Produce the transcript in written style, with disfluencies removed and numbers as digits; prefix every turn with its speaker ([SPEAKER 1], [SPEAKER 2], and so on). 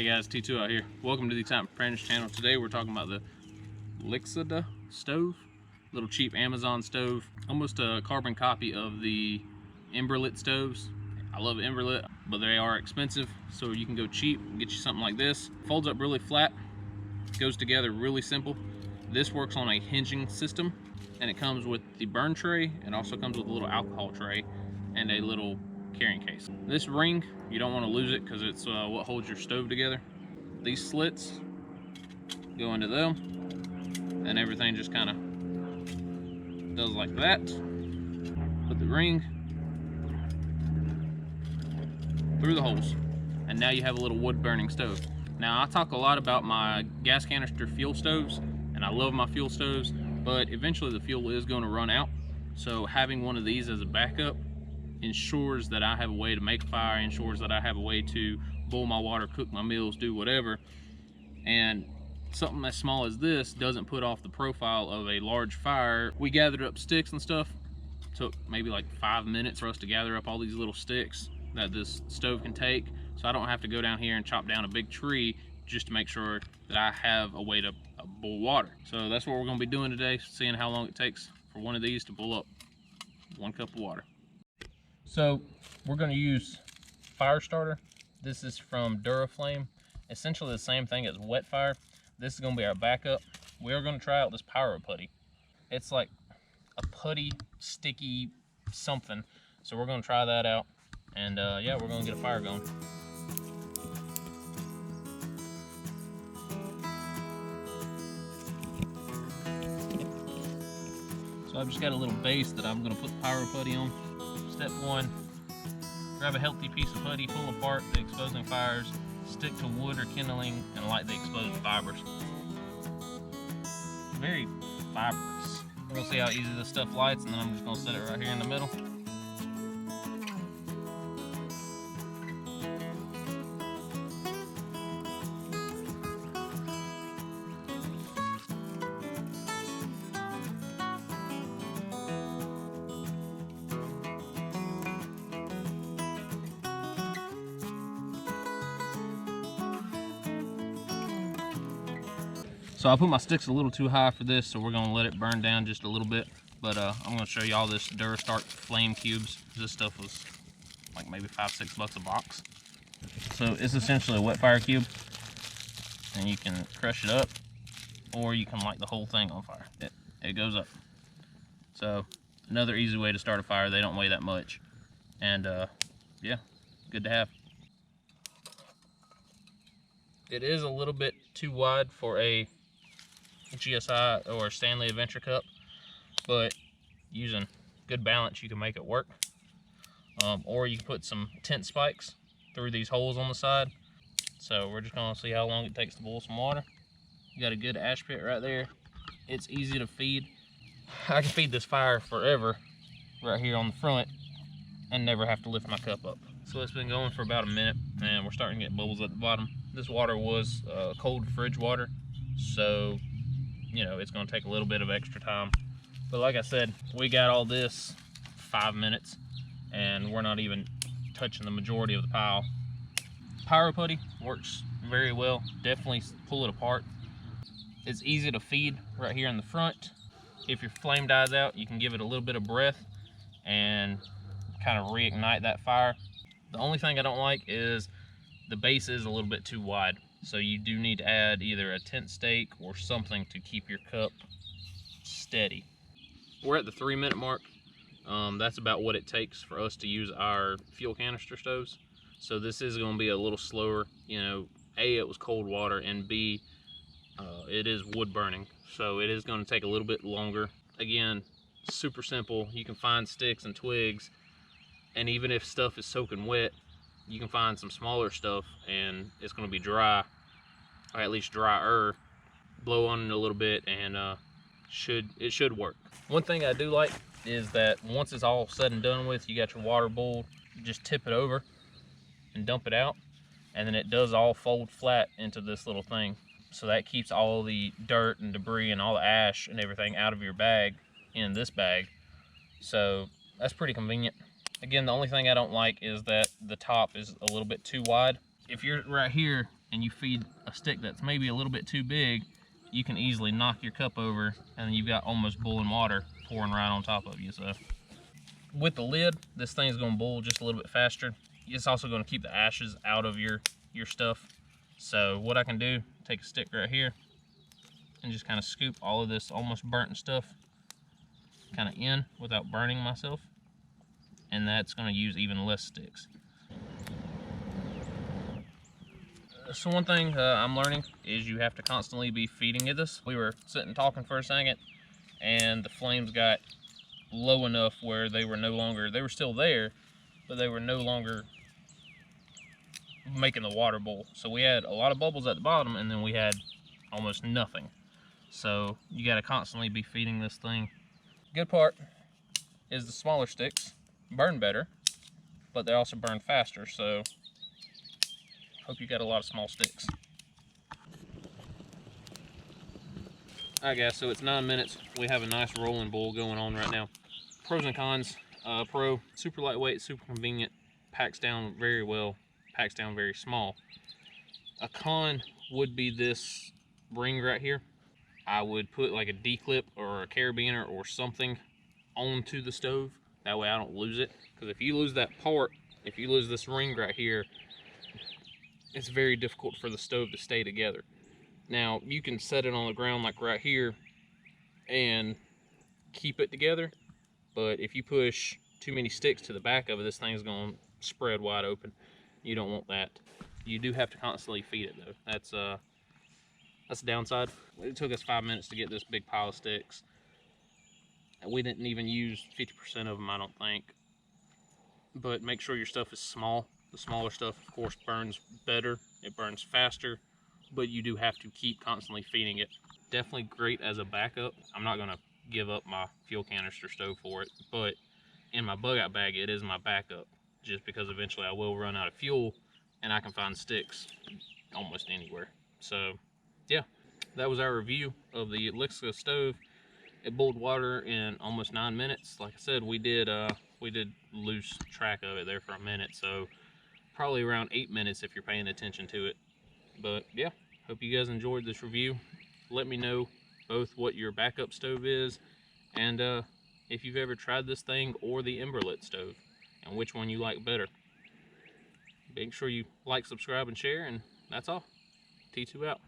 [SPEAKER 1] Hey guys, T2 out here. Welcome to the Time Apprentice channel. Today we're talking about the Lixada Stove. Little cheap Amazon stove. Almost a carbon copy of the Emberlit stoves. I love Emberlit, but they are expensive. So you can go cheap and get you something like this. Folds up really flat. Goes together really simple. This works on a hinging system. And it comes with the burn tray. It also comes with a little alcohol tray and a little carrying case. This ring, you don't want to lose it because it's what holds your stove together. These slits go into them and everything just kind of does like that. Put the ring through the holes and now you have a little wood burning stove. Now I talk a lot about my gas canister fuel stoves and I love my fuel stoves, but eventually the fuel is going to run out. So having one of these as a backup ensures that I have a way to make a fire, ensures that I have a way to boil my water, cook my meals, do whatever. And something as small as this doesn't put off the profile of a large fire. We gathered up sticks and stuff. Took maybe like 5 minutes for us to gather up all these little sticks that this stove can take. So I don't have to go down here and chop down a big tree just to make sure that I have a way to boil water. So that's what we're gonna be doing today, seeing how long it takes for one of these to boil up 1 cup of water. So we're going to use fire starter. This is from Duraflame. Essentially the same thing as wet fire. This is going to be our backup. We're going to try out this pyro putty. It's like a putty, sticky something. So we're going to try that out. And yeah, we're going to get a fire going. So I've just got a little base that I'm going to put the pyro putty on. Step 1, grab a healthy piece of putty, pull apart the exposing fires, stick to wood or kindling, and light the exposed fibers. Very fibrous. We're gonna see how easy this stuff lights, and then I'm just gonna set it right here in the middle. So I put my sticks a little too high for this, so we're gonna let it burn down just a little bit. But I'm gonna show y'all this Durastart flame cubes. This stuff was like maybe $5-6 a box. So it's essentially a wet fire cube, and you can crush it up, or you can light the whole thing on fire. It goes up. So another easy way to start a fire. They don't weigh that much, and yeah, good to have. It is a little bit too wide for a GSI or Stanley Adventure Cup, but using good balance you can make it work. Or you can put some tent spikes through these holes on the side. So we're just gonna see how long it takes to boil some water. You got a good ash pit right there. It's easy to feed. I can feed this fire forever right here on the front and never have to lift my cup up. So it's been going for about a minute and we're starting to get bubbles at the bottom. This water was cold fridge water, so you know it's going to take a little bit of extra time. But like I said, we got all this 5 minutes and we're not even touching the majority of the pile. Pyro putty works very well. Definitely pull it apart. It's easy to feed right here in the front. If your flame dies out, you can give it a little bit of breath and kind of reignite that fire. The only thing I don't like is the base is a little bit too wide, so you do need to add either a tent stake or something to keep your cup steady. We're at the 3-minute mark. That's about what it takes for us to use our fuel canister stoves. So this is going to be a little slower. You know, A, it was cold water, and B, it is wood burning, so it is going to take a little bit longer. Again, super simple. You can find sticks and twigs, and even if stuff is soaking wet, you can find some smaller stuff and it's going to be dry, or at least drier. Blow on it a little bit and it should work. One thing I do like is that once it's all said and done with, you got your water boiled, you just tip it over and dump it out, and then it does all fold flat into this little thing. So that keeps all the dirt and debris and all the ash and everything out of your bag in this bag. So that's pretty convenient. Again, the only thing I don't like is that the top is a little bit too wide. If you're right here and you feed a stick that's maybe a little bit too big, you can easily knock your cup over, and then you've got almost boiling water pouring right on top of you. So with the lid, this thing's gonna boil just a little bit faster. It's also gonna keep the ashes out of your stuff. So what I can do, take a stick right here and just kind of scoop all of this almost burnt stuff kind of in without burning myself, and that's gonna use even less sticks. So one thing I'm learning is you have to constantly be feeding it this. We were sitting talking for a second, and the flames got low enough where they were still there, but they were no longer making the water boil. So we had a lot of bubbles at the bottom, and then we had almost nothing. So you got to constantly be feeding this thing. Good part is the smaller sticks burn better, but they also burn faster. So hope you got a lot of small sticks. Alright guys, so it's 9 minutes. We have a nice rolling boil going on right now. Pros and cons. Pro, super lightweight, super convenient, packs down very well, packs down very small. A con would be this ring right here. I would put like a D-clip or a carabiner or something onto the stove. That way I don't lose it. Because if you lose that part, if you lose this ring right here, it's very difficult for the stove to stay together. Now, you can set it on the ground like right here and keep it together. But if you push too many sticks to the back of it, this thing's going to spread wide open. You don't want that. You do have to constantly feed it though. That's the downside. It took us 5 minutes to get this big pile of sticks. We didn't even use 50% of them, I don't think. But make sure your stuff is small. The smaller stuff, of course, burns better. It burns faster, but you do have to keep constantly feeding it. Definitely great as a backup. I'm not gonna give up my fuel canister stove for it, but in my bug out bag, it is my backup, just because eventually I will run out of fuel and I can find sticks almost anywhere. So yeah, that was our review of the Lixada stove. It boiled water in almost 9 minutes. Like I said, we did lose track of it there for a minute, so probably around 8 minutes if you're paying attention to it. But yeah, hope you guys enjoyed this review. Let me know both what your backup stove is and if you've ever tried this thing or the Emberlit stove and which one you like better. Make sure you like, subscribe, and share, and that's all. T2 out.